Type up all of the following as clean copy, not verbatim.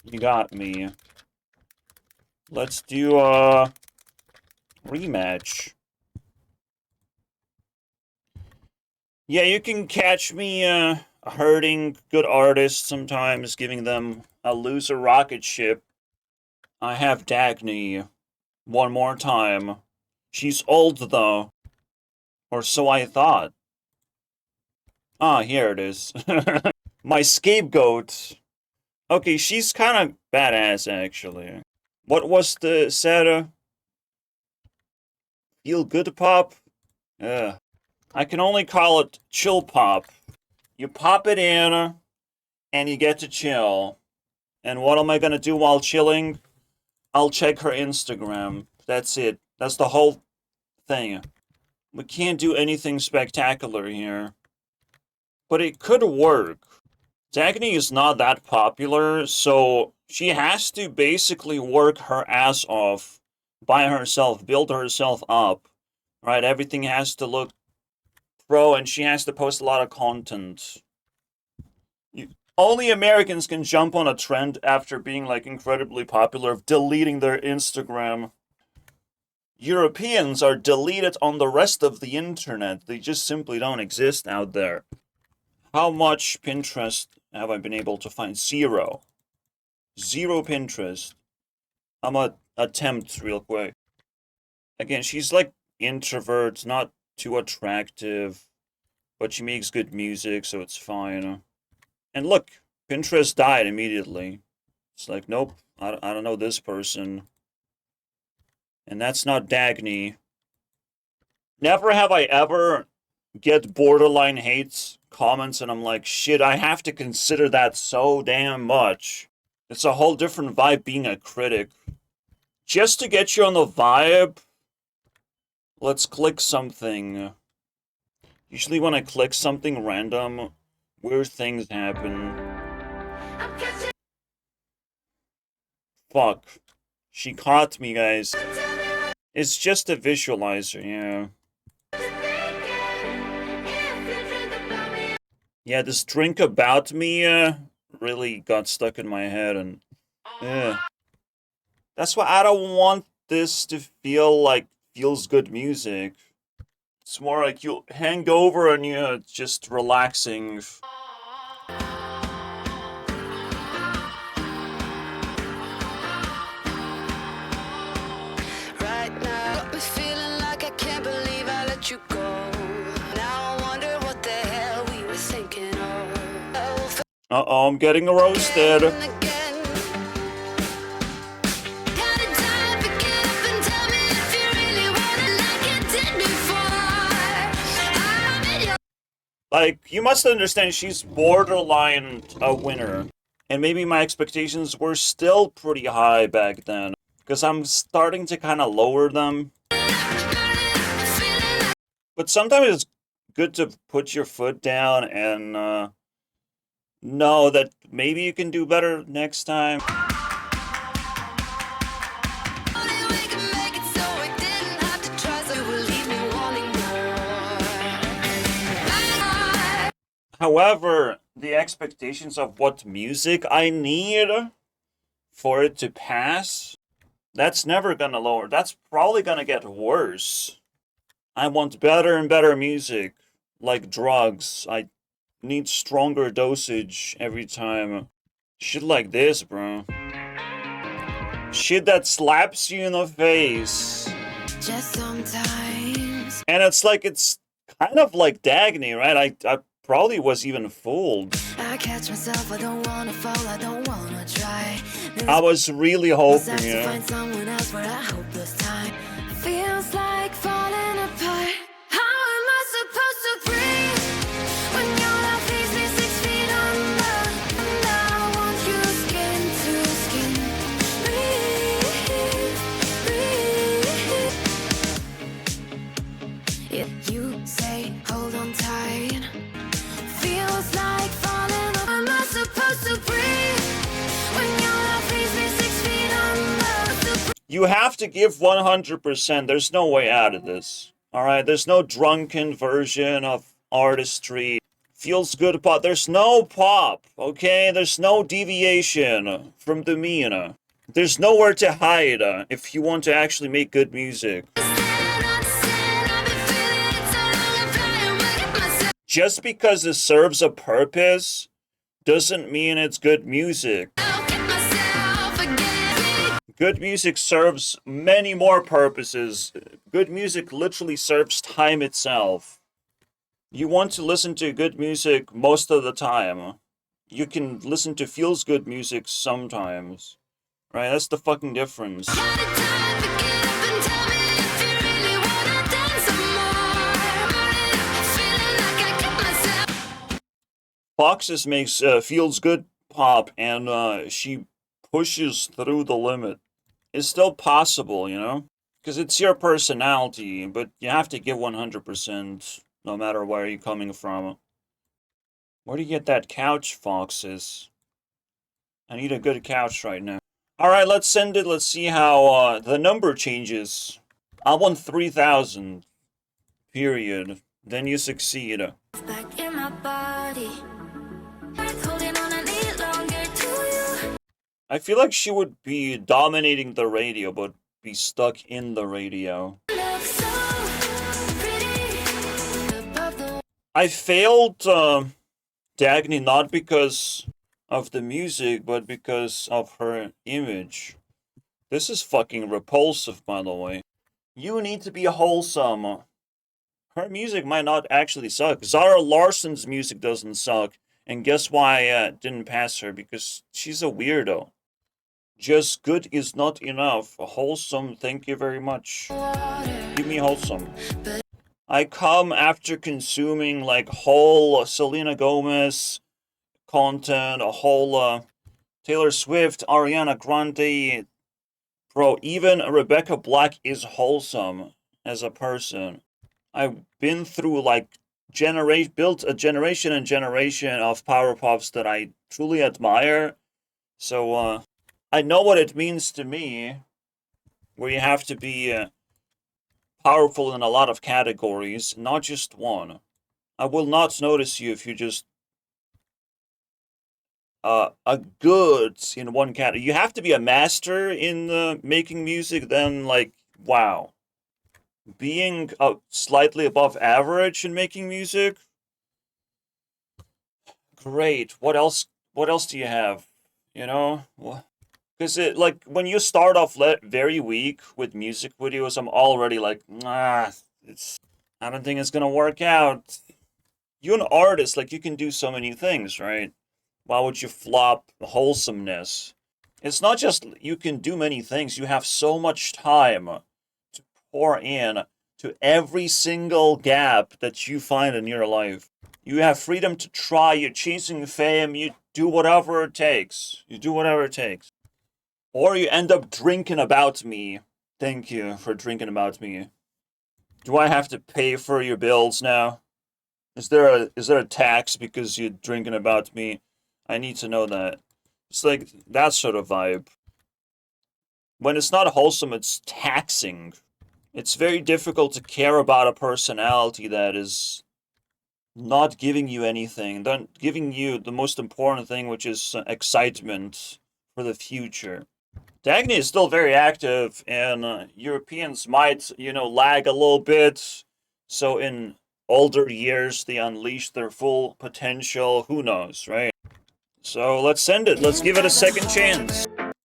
You got me. Let's do a rematch. Yeah, you can catch me hurting good artists sometimes, giving them a loser rocket ship. I have Dagny. One more time. She's old though. Or so I thought. Ah, here it is. My scapegoat. Okay, she's kind of badass, actually. What was the set? Feel good pop? I can only call it chill pop. You pop it in, and you get to chill. And what am I gonna do while chilling? I'll check her Instagram. That's it. That's the whole thing. We can't do anything spectacular here. But it could work. Dagny is not that popular, so she has to basically work her ass off by herself, build herself up, right? Everything has to look pro, and she has to post a lot of content. Only Americans can jump on a trend after being, like, incredibly popular of deleting their Instagram. Europeans are deleted on the rest of the internet. They just simply don't exist out there. How much Pinterest have I been able to find? Zero. Zero Pinterest. I'm gonna attempt real quick. Again, she's like introvert, not too attractive, but she makes good music, so it's fine. And look, Pinterest died immediately. It's like, nope, I don't know this person. And that's not Dagny. Never have I ever get borderline hates comments and I'm like, shit, I have to consider that so damn much. It's a whole different vibe being a critic. Just to get you on the vibe, let's click something. Usually when I click something random, weird things happen. Fuck. She caught me, guys. It's just a visualizer, yeah. Yeah, this drink about me really got stuck in my head, and that's why I don't want this to feel like feels good music. It's more like you hang over and you're just relaxing. Right now, got me feeling like I can't believe I let you go. Now I wonder what the hell we were thinking of. Uh-oh, I'm getting roasted. Like, you must understand she's borderline a winner. And maybe my expectations were still pretty high back then. Because I'm starting to kind of lower them. But sometimes it's good to put your foot down and know that maybe you can do better next time. However, the expectations of what music I need for it to pass, that's never gonna lower. That's probably gonna get worse. I want better and better music, like drugs. I need stronger dosage every time. Shit like this, bro. Shit that slaps you in the face. Just sometimes. And it's like, it's kind of like Dagny, right? I probably was even fooled. I catch myself, I don't wanna fall, I don't wanna try. I was really hoping, to find someone else for a hopeless time. Feels like falling apart. How am I supposed to breathe when your love leaves me 6 feet under? And I want you skin to skin. Breathe, breathe. If you say hold on tight, feels like falling apart. Am I supposed to breathe when your love leaves me 6 feet under? You have to give 100%. There's no way out of this. Alright, there's no drunken version of artistry Feels good pop. There's no pop, okay? There's no deviation from the mean. There's nowhere to hide if you want to actually make good music. Just because it serves a purpose doesn't mean it's good music. Good music serves many more purposes. Good music literally serves time itself. You want to listen to good music most of the time. You can listen to feels good music sometimes. Right? That's the fucking difference. Foxes makes feels good pop, and she pushes through the limit. It's still possible, you know? Because it's your personality, but you have to give 100% no matter where you're coming from. Where do you get that couch, Foxes? I need a good couch right now. Alright, let's send it. Let's see how the number changes. I want 3,000. Period. Then you succeed. Back in my body. I feel like she would be dominating the radio, but be stuck in the radio. I failed Dagny not because of the music, but because of her image. This is fucking repulsive, by the way. You need to be wholesome. Her music might not actually suck. Zara Larsson's music doesn't suck. And guess why I didn't pass her? Because she's a weirdo. Just good is not enough. Wholesome, thank you very much. Give me wholesome. I come after consuming like whole Selena Gomez content, a whole Taylor Swift, Ariana Grande. Bro, even Rebecca Black is wholesome as a person. I've been through like built a generation and generation of power pops that I truly admire. So I know what it means to me, where you have to be powerful in a lot of categories, not just one. I will not notice you if you just a good in one category. You have to be a master in making music. Then, like, wow, being slightly above average in making music. Great. What else? What else do you have? You know. Because it, like, when you start off very weak with music videos, I'm already like, I don't think it's gonna work out. You're an artist, like, you can do so many things, right? Why would you flop wholesomeness? It's not just you can do many things, you have so much time to pour in to every single gap that you find in your life. You have freedom to try, you're chasing fame, you do whatever it takes. You do whatever it takes. Or you end up drinking about me. Thank you for drinking about me. Do I have to pay for your bills now? Is there a tax because you're drinking about me? I need to know that. It's like that sort of vibe. When it's not wholesome, it's taxing. It's very difficult to care about a personality that is not giving you anything, not giving you the most important thing, which is excitement for the future. Dagny is still very active, and Europeans might, lag a little bit. So in older years, they unleash their full potential. Who knows, right? So let's send it. Let's give it a second chance.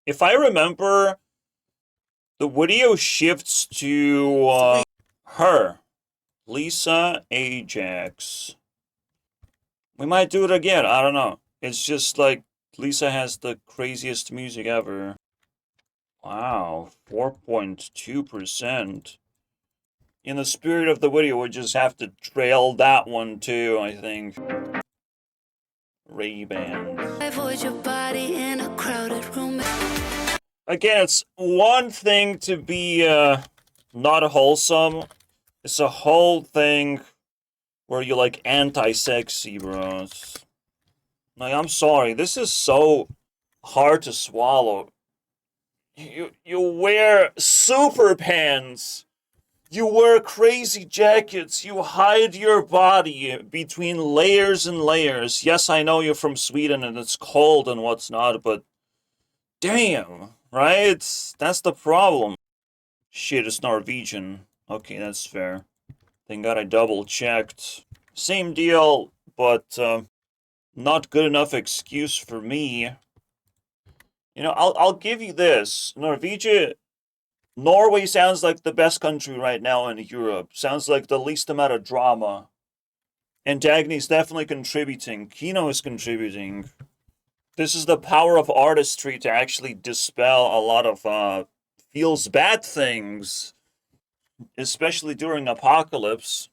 If I remember, the video shifts to her, Lisa Ajax. We might do it again. I don't know. It's just like Lisa has the craziest music ever. Wow, 4.2%. In the spirit of the video, we just have to trail that one too, I think. Ray-Bans. Again, it's one thing to be not wholesome. It's a whole thing where you're like anti-sexy, bros. Like, I'm sorry, this is so hard to swallow. You wear super pants You wear crazy jackets. You hide your body between layers and layers. Yes, I know you're from Sweden and it's cold and what's not, but damn, right? That's the problem. Shit, it's Norwegian. Okay, that's fair. Thank God I double checked. Same deal, but not good enough excuse for me. You know, I'll give you this. Norway sounds like the best country right now in Europe. Sounds like the least amount of drama. And Dagny's definitely contributing. Kino is contributing. This is the power of artistry to actually dispel a lot of feels bad things, especially during apocalypse.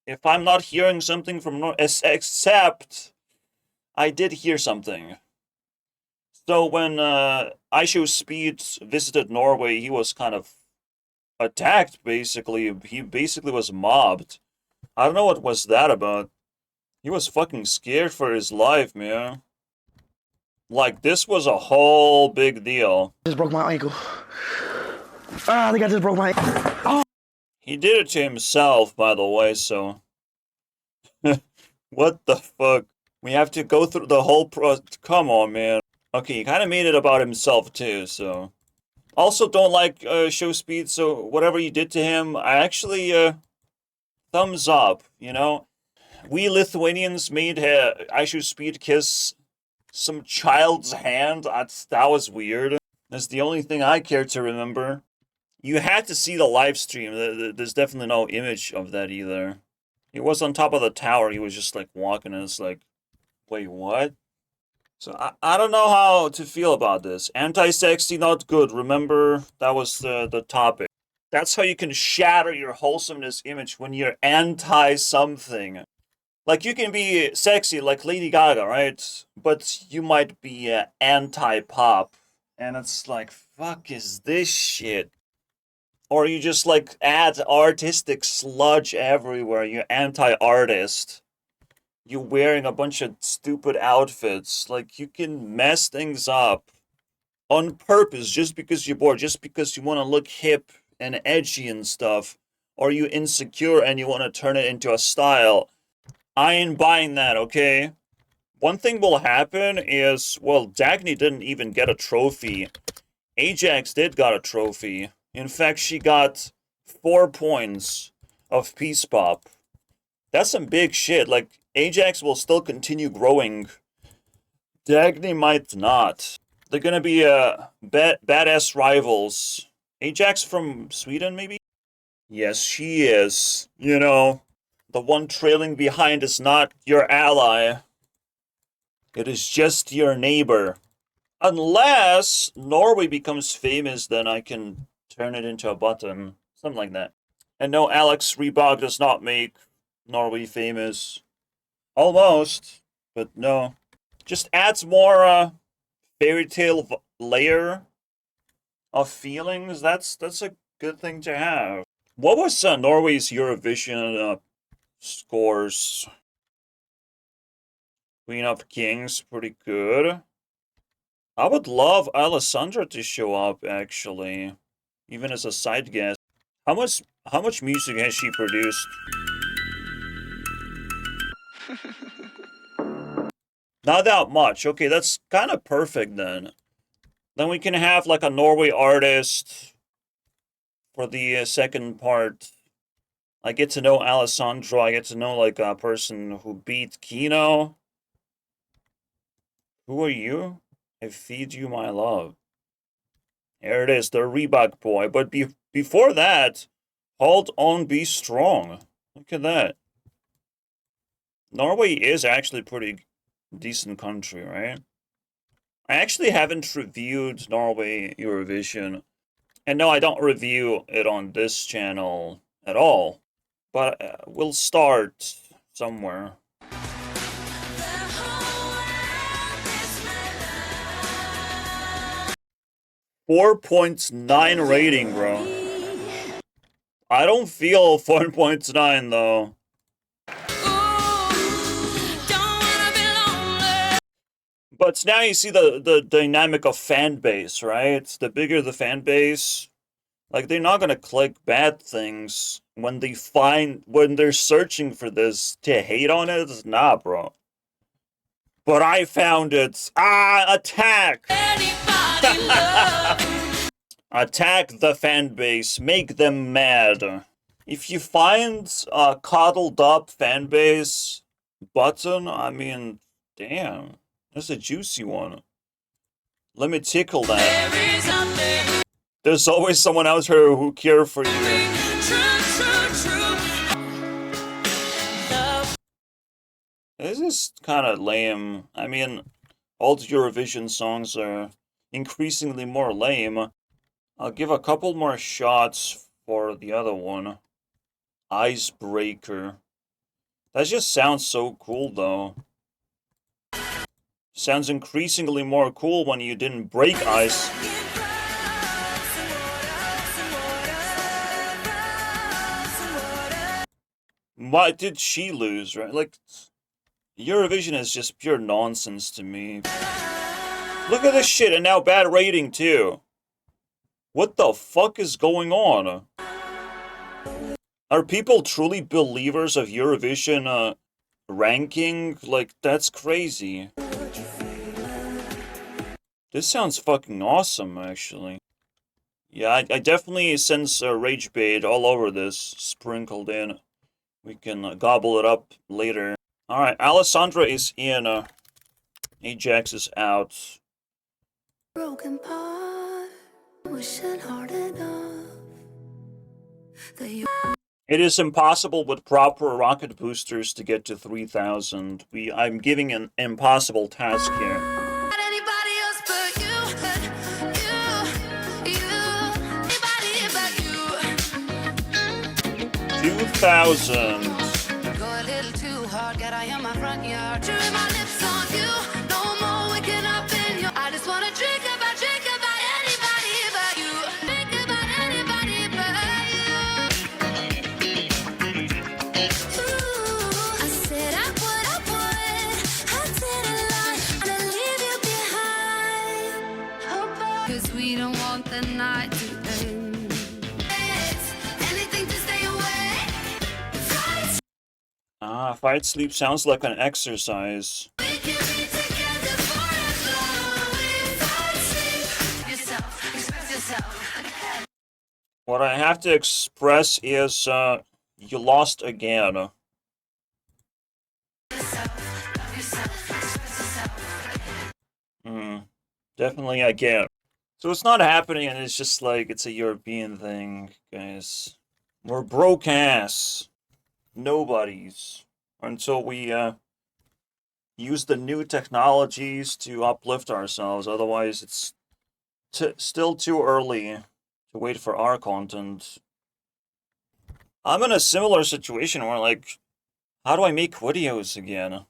If I'm not hearing something from except I did hear something. So when I Show Speed visited Norway, he was kind of attacked, basically. He basically was mobbed. I don't know what was that about. He was fucking scared for his life, man. Like, this was a whole big deal. Just broke my ankle. I think I just broke my ankle. Oh. He did it to himself, by the way, so... What the fuck? We have to go through the whole Come on, man. Okay, he kind of made it about himself, too, so... Also, don't like Show Speed, so whatever you did to him, I actually, thumbs up, you know? We Lithuanians made I Show Speed kiss some child's hand. That was weird. That's the only thing I care to remember. You had to see the live stream. There's definitely no image of that either. He was on top of the tower. He was just like walking and it's like, wait, what? So I don't know how to feel about this. Anti-sexy, not good. Remember, that was the topic. That's how you can shatter your wholesomeness image when you're anti-something. Like, you can be sexy like Lady Gaga, right? But you might be anti-pop. And it's like, fuck is this shit? Or you just, like, add artistic sludge everywhere. You're anti-artist. You're wearing a bunch of stupid outfits. Like, you can mess things up on purpose just because you're bored. Just because you want to look hip and edgy and stuff. Or you're insecure and you want to turn it into a style. I ain't buying that, okay? One thing will happen is, well, Dagny didn't even get a trophy. Ajax did got a trophy. In fact, she got 4 points of Peace Pop. That's some big shit. Like, Ajax will still continue growing. Dagny might not. They're gonna be badass rivals. Ajax from Sweden, maybe? Yes, she is. You know, the one trailing behind is not your ally. It is just your neighbor. Unless Norway becomes famous, then I can turn it into a button. Something like that. And no, Alex Reebok does not make Norway famous. Almost, but no. Just adds more fairy tale layer of feelings. That's a good thing to have. What was Norway's Eurovision scores? Queen of Kings, pretty good. I would love Alessandra to show up, actually, even as a side guest. How much music has she produced? Not that much. Okay, that's kind of perfect then. Then we can have like a Norway artist for the second part. I get to know Alessandro. I get to know like a person who beat Kino. Who are you? I feed you my love. There it is, the Reebok boy. But before that, hold on, be strong. Look at that. Norway is actually pretty decent country, right? I actually haven't reviewed Norway Eurovision. And no, I don't review it on this channel at all. But we'll start somewhere. 4.9 rating, bro. I don't feel 4.9 though. But now you see the dynamic of fan base, right? The bigger the fan base, Like, they're not gonna click bad things when they're searching for this to hate on it. Nah, bro. But I found it. Attack! Attack the fan base. Make them mad. If you find a coddled up fan base button, I mean, damn. That's a juicy one. Let me tickle that. There's always someone out here who care for you. This is kind of lame. I mean, all the Eurovision songs are increasingly more lame. I'll give a couple more shots for the other one. Icebreaker. That just sounds so cool, though. Sounds increasingly more cool when you didn't break ice. Why did she lose, right? Like, Eurovision is just pure nonsense to me. Look at this shit, and now bad rating, too. What the fuck is going on? Are people truly believers of Eurovision, ranking? Like, that's crazy. This sounds fucking awesome, actually. Yeah, I definitely sense rage bait all over this, sprinkled in. We can gobble it up later. Alright, Alessandra is in, Ajax is out. Broken part, wishing hard enough that you. It is impossible with proper rocket boosters to get to 3,000. I'm giving an impossible task here. Anybody else but you, anybody but you. 2,000. Go a little too hard, get out in my front yard. Chewing my lips on you, no more waking up in you. I just wanna drink about anybody but you. Think about anybody but you. Ooh, I said I would, I didn't lie. To leave you behind. 'Cause we don't want the night to end. Anything to stay away. Fight sleep sounds like an exercise. We can be together forever. Express yourself. What I have to express is, you lost again. Definitely again. So it's not happening, and it's just like, it's a European thing, guys. We're broke ass. Nobodies. Until we, use the new technologies to uplift ourselves. Otherwise, it's still too early to wait for our content. I'm in a similar situation where, like, how do I make videos again?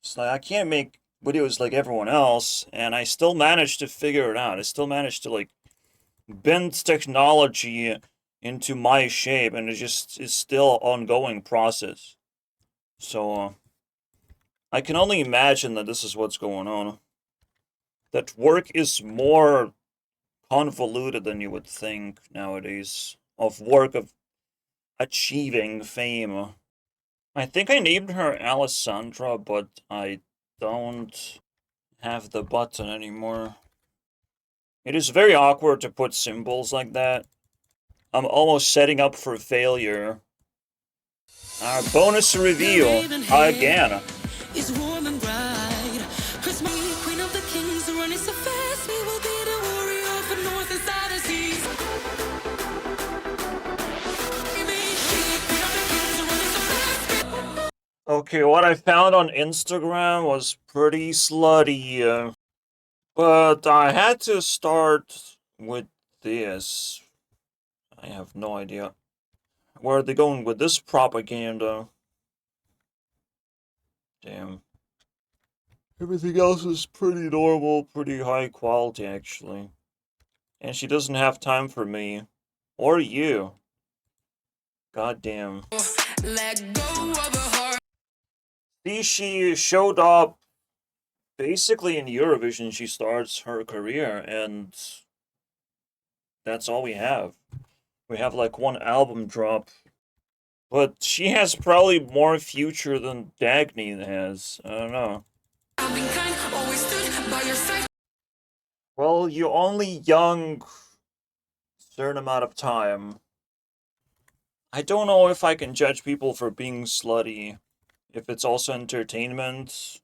It's like, I can't make videos like everyone else, and I still managed to figure it out. I still managed to, like, bend technology into my shape, and it's still an ongoing process. So, I can only imagine that this is what's going on. That work is more convoluted than you would think nowadays. Of achieving fame. I think I named her Alessandra, but I don't have the button anymore. It is very awkward to put symbols like that. I'm almost setting up for failure. Our bonus reveal again. Is warm and bright. Cause me, queen of the kings, running so fast, we will be the warrior for north and south and seas. Okay, what I found on Instagram was pretty slutty, but I had to start with this. I have no idea. Where are they going with this propaganda? Damn. Everything else is pretty normal, pretty high quality, actually. And she doesn't have time for me. Or you. God damn. Let go of a heart. See, she showed up basically in Eurovision. She starts her career, and That's all we have. We have like one album drop. But she has probably more future than Dagny has. I don't know. I've been kind, always stood by your side. Well, you're only young a certain amount of time. I don't know if I can judge people for being slutty. If it's also entertainment.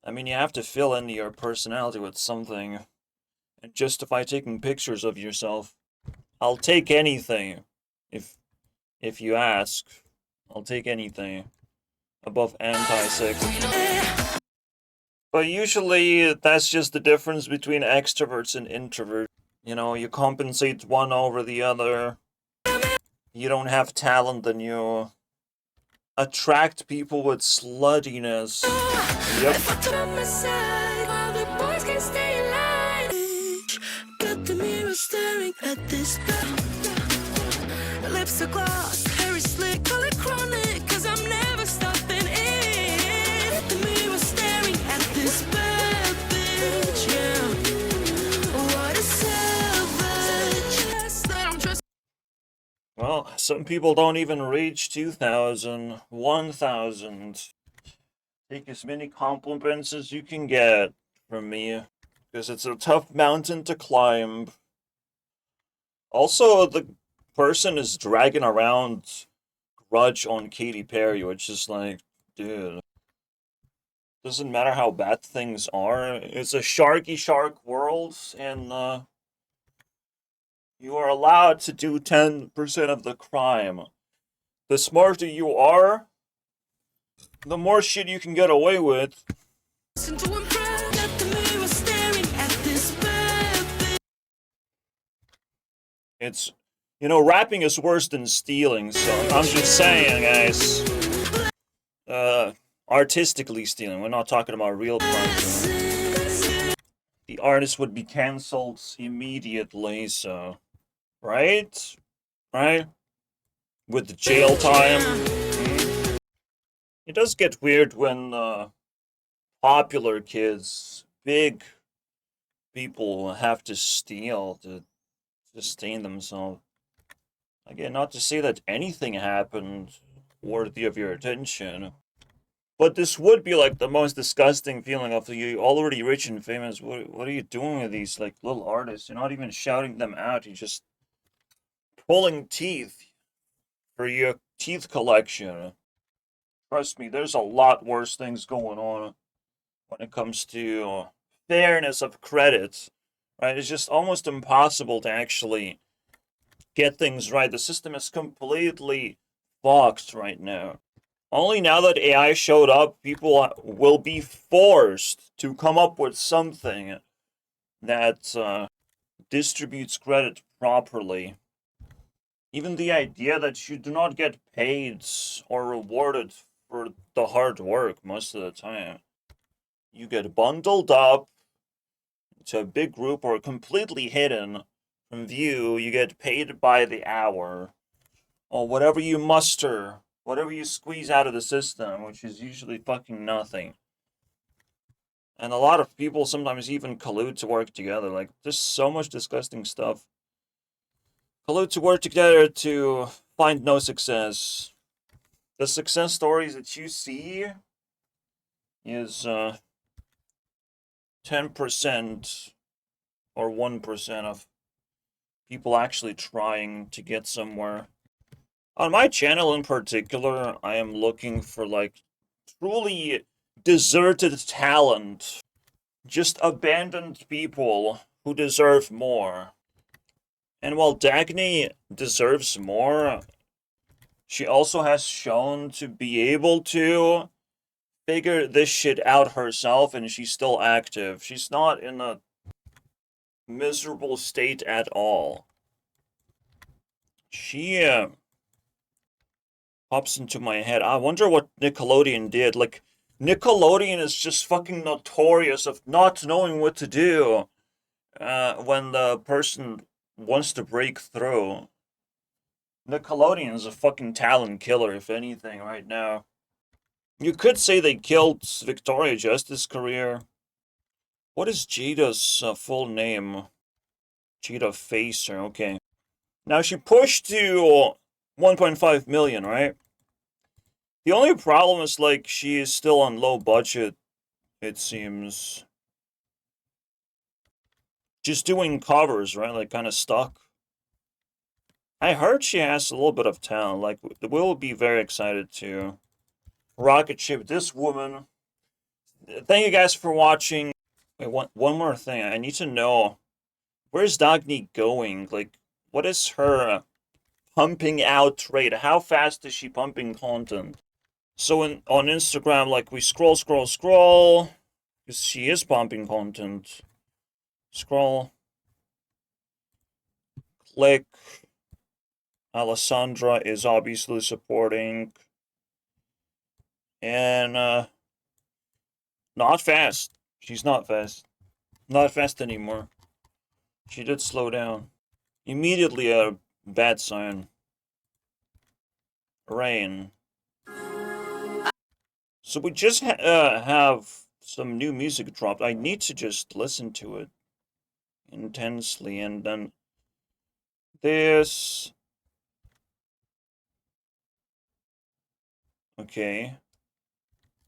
I mean, you have to fill in your personality with something. And justify taking pictures of yourself. I'll take anything. If you ask. I'll take anything. Above anti-sex. But usually, that's just the difference between extroverts and introverts. You know, you compensate one over the other. You don't have talent, then you attract people with sluttiness. Yep. On my side, while the boys can stay in line. Got the mirror staring at this bed. Lips are gloss, hair is slick, call it chronic, cause I'm never stopping it. The mirror staring at this bad bitch, yeah. What a savage. Yes, that I'm just Well, some people don't even reach 2,000, 1,000. Take as many compliments as you can get from me, because it's a tough mountain to climb. Also, the person is dragging around grudge on Katy Perry, which is like, dude, doesn't matter how bad things are. It's a sharky shark world, and you are allowed to do 10% of the crime. The smarter you are, the more shit you can get away with. to impress. Got the mirror staring at this bad bitch. It's, you know, rapping is worse than stealing, so I'm just saying, guys. Artistically stealing, we're not talking about real crimes. The artist would be cancelled immediately, so. Right? Right? With the jail time. It does get weird when popular kids, big people, have to steal to sustain themselves. Again, not to say that anything happened worthy of your attention, but this would be like the most disgusting feeling of you already rich and famous. What are you doing with these like little artists? You're not even shouting them out. You're just pulling teeth for your teeth collection. Trust me, there's a lot worse things going on when it comes to fairness of credit. Right? It's just almost impossible to actually get things right. The system is completely fucked right now. Only now that AI showed up, people will be forced to come up with something that distributes credit properly. Even the idea that you do not get paid or rewarded for the hard work most of the time. You get bundled up to a big group or completely hidden from view. You get paid by the hour. Or whatever you muster, whatever you squeeze out of the system, which is usually fucking nothing. And a lot of people sometimes even collude to work together. Like, there's so much disgusting stuff. Collude to work together to find no success. The success stories that you see is 10% or 1% of people actually trying to get somewhere. On my channel in particular, I am looking for like truly deserted talent. Just abandoned people who deserve more. And while Dagny deserves more, she also has shown to be able to figure this shit out herself, and she's still active. She's not in a miserable state at all. She pops into my head. I wonder what Nickelodeon did. Like, Nickelodeon is just fucking notorious of not knowing what to do when the person wants to break through. Nickelodeon is a fucking talent killer, if anything, right now. You could say they killed Victoria Justice's career. What is Jada's full name? Cheetah Facer, okay. Now she pushed to 1.5 million, right? The only problem is, like, she is still on low budget, it seems. Just doing covers, right? Like, kind of stuck. I heard she has a little bit of talent. Like, we'll be very excited to Rocketship this woman. Thank you guys for watching. Wait, one more thing. I need to know, where's Dagny going? Like, what is her pumping out rate? How fast is she pumping content? So on Instagram, like, we scroll, because she is pumping content. Scroll. Click. Alessandra is obviously supporting. And, not fast. She's not fast. Not fast anymore. She did slow down. Immediately a bad sign. Rain. So we just have some new music dropped. I need to just listen to it intensely, and then this. Okay.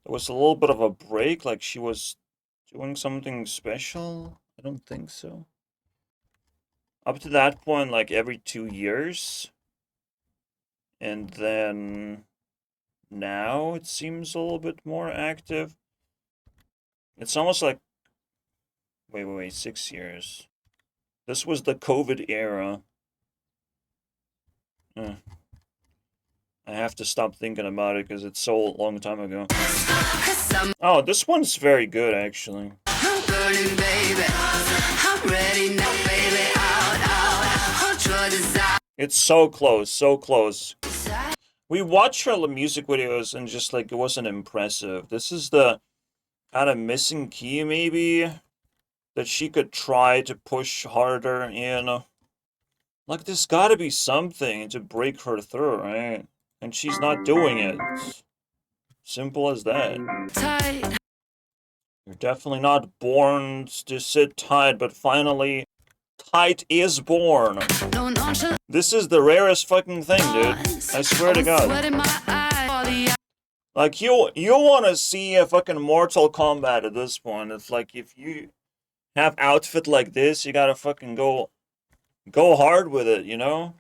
There was a little bit of a break, like she was doing something special. I don't think so. Up to that point, like every 2 years. And then now it seems a little bit more active. It's almost like, wait, 6 years. This was the COVID era. I have to stop thinking about it because it's so long time ago. Oh, this one's very good, actually. It's so close, so close. We watched her music videos and just, like, it wasn't impressive. This is the kind of missing key, maybe, that she could try to push harder in. Like, there's gotta be something to break her through, right? And she's not doing it. Simple as that. Tight. You're definitely not born to sit tight, but finally, tight is born. No nonchalant. This is the rarest fucking thing, dude. I swear to God. Sweat in my eye. Like, you want to see a fucking Mortal Kombat at this point. It's like, if you have outfit like this, you gotta fucking go hard with it, you know?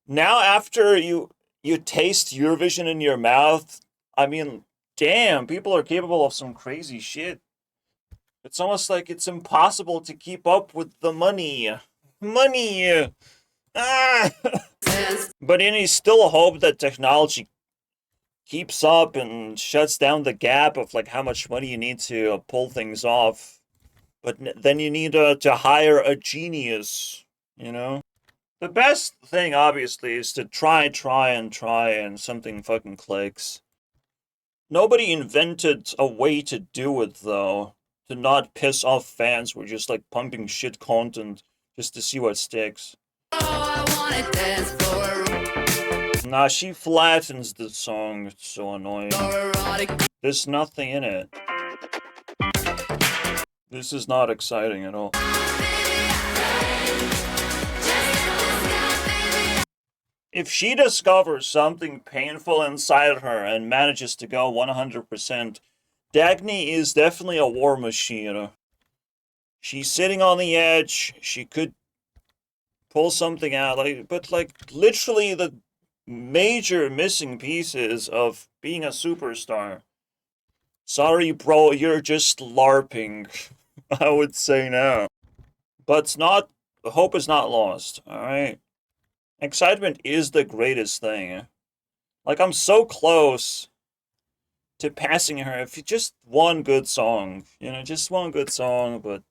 Now, after you taste Eurovision in your mouth, I mean, damn, people are capable of some crazy shit. It's almost like it's impossible to keep up with the money. Money! Ah! But you still hope that technology keeps up and shuts down the gap of, like, how much money you need to pull things off. But then you need to hire a genius, you know? The best thing, obviously, is to try, and something fucking clicks. Nobody invented a way to do it, though. To not piss off fans. We're just, like, pumping shit content just to see what sticks. Nah, she flattens the song. It's so annoying. There's nothing in it. This is not exciting at all. If she discovers something painful inside her and manages to go 100%, Dagny is definitely a war machine. She's sitting on the edge. She could pull something out, but literally the major missing pieces of being a superstar. Sorry, bro, you're just LARPing. I would say now. But hope is not lost, alright? Excitement is the greatest thing. Like, I'm so close to passing her if just one good song. Just one good song, but...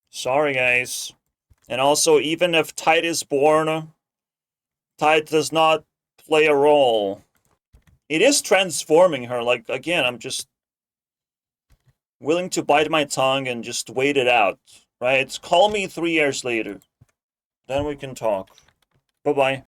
sorry, guys. And also, even if Tight is born, Tight does not play a role. It is transforming her. Like, again, I'm just willing to bite my tongue and just wait it out, right? Call me 3 years later. Then we can talk. Bye-bye.